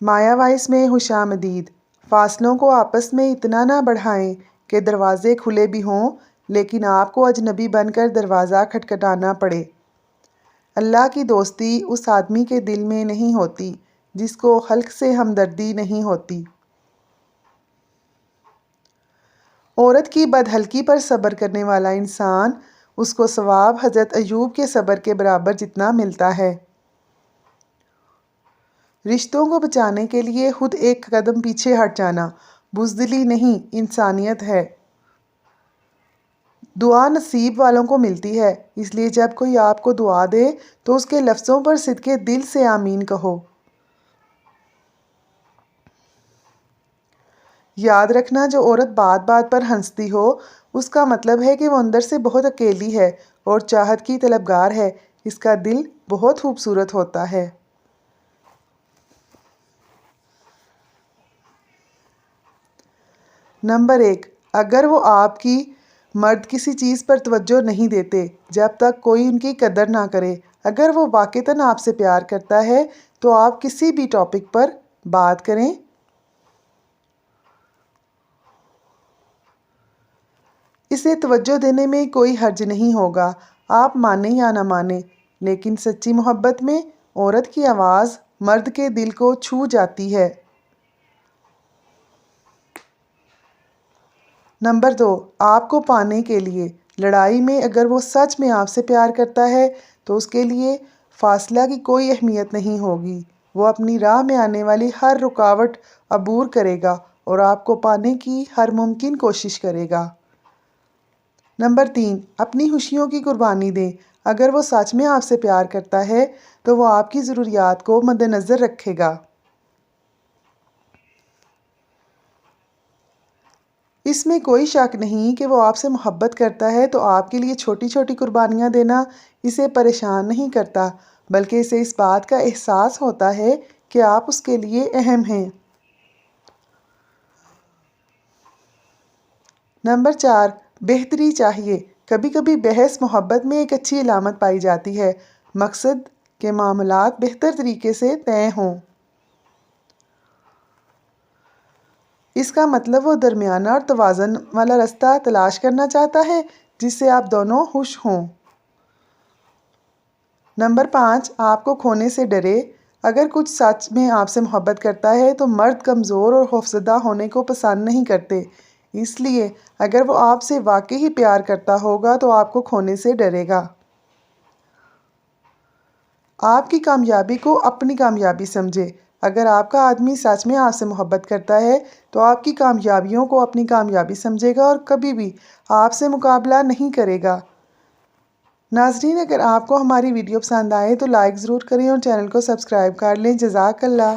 مایا voice میں خوش آمدید۔ فاصلوں کو آپس میں اتنا نہ بڑھائیں کہ دروازے کھلے بھی ہوں لیکن آپ کو اجنبی بن کر دروازہ کھٹکھٹانا پڑے۔ اللہ کی دوستی اس آدمی کے دل میں نہیں ہوتی جس کو خلق سے ہمدردی نہیں ہوتی۔ عورت کی بدحلقی پر صبر کرنے والا انسان، اس کو ثواب حضرت ایوب کے صبر کے برابر جتنا ملتا ہے۔ رشتوں کو بچانے کے لیے خود ایک قدم پیچھے ہٹ جانا بزدلی نہیں، انسانیت ہے۔ دعا نصیب والوں کو ملتی ہے، اس لیے جب کوئی آپ کو دعا دے تو اس کے لفظوں پر صدقے دل سے آمین کہو۔ یاد رکھنا، جو عورت بات بات پر ہنستی ہو اس کا مطلب ہے کہ وہ اندر سے بہت اکیلی ہے اور چاہت کی طلبگار ہے۔ اس کا دل بہت خوبصورت ہوتا ہے۔ نمبر 1، اگر وہ آپ کی مرد کسی چیز پر توجہ نہیں دیتے جب تک کوئی ان کی قدر نہ کرے۔ اگر وہ واقعتاً آپ سے پیار کرتا ہے تو آپ کسی بھی ٹاپک پر بات کریں۔ اسے توجہ دینے میں کوئی حرج نہیں ہوگا، آپ مانیں یا نہ مانیں، لیکن سچی محبت میں عورت کی آواز مرد کے دل کو چھو جاتی ہے۔ نمبر 2، آپ کو پانے کے لیے لڑائی میں اگر وہ سچ میں آپ سے پیار کرتا ہے تو اس کے لیے فاصلہ کی کوئی اہمیت نہیں ہوگی۔ وہ اپنی راہ میں آنے والی ہر رکاوٹ عبور کرے گا اور آپ کو پانے کی ہر ممکن کوشش کرے گا۔ نمبر 3، اپنی خوشیوں کی قربانی دیں۔ اگر وہ سچ میں آپ سے پیار کرتا ہے تو وہ آپ کی ضروریات کو مد نظر رکھے گا۔ اس میں کوئی شک نہیں کہ وہ آپ سے محبت کرتا ہے تو آپ کے لیے چھوٹی چھوٹی قربانیاں دینا اسے پریشان نہیں کرتا، بلکہ اسے اس بات کا احساس ہوتا ہے کہ آپ اس کے لیے اہم ہیں۔ نمبر 4، بہتری چاہیے۔ کبھی کبھی بحث محبت میں ایک اچھی علامت پائی جاتی ہے، مقصد کہ معاملات بہتر طریقے سے طے ہوں۔ اس کا مطلب وہ درمیانہ اور توازن والا راستہ تلاش کرنا چاہتا ہے جس سے آپ دونوں خوش ہوں۔ نمبر 5، آپ کو کھونے سے ڈرے۔ اگر کچھ سچ میں آپ سے محبت کرتا ہے تو مرد کمزور اور خوفزدہ ہونے کو پسند نہیں کرتے، اس لیے اگر وہ آپ سے واقعی ہی پیار کرتا ہوگا تو آپ کو کھونے سے ڈرے گا۔ آپ کی کامیابی کو اپنی کامیابی سمجھے۔ اگر آپ کا آدمی سچ میں آپ سے محبت کرتا ہے تو آپ کی کامیابیوں کو اپنی کامیابی سمجھے گا اور کبھی بھی آپ سے مقابلہ نہیں کرے گا۔ ناظرین، اگر آپ کو ہماری ویڈیو پسند آئے تو لائک ضرور کریں اور چینل کو سبسکرائب کر لیں۔ جزاک اللہ۔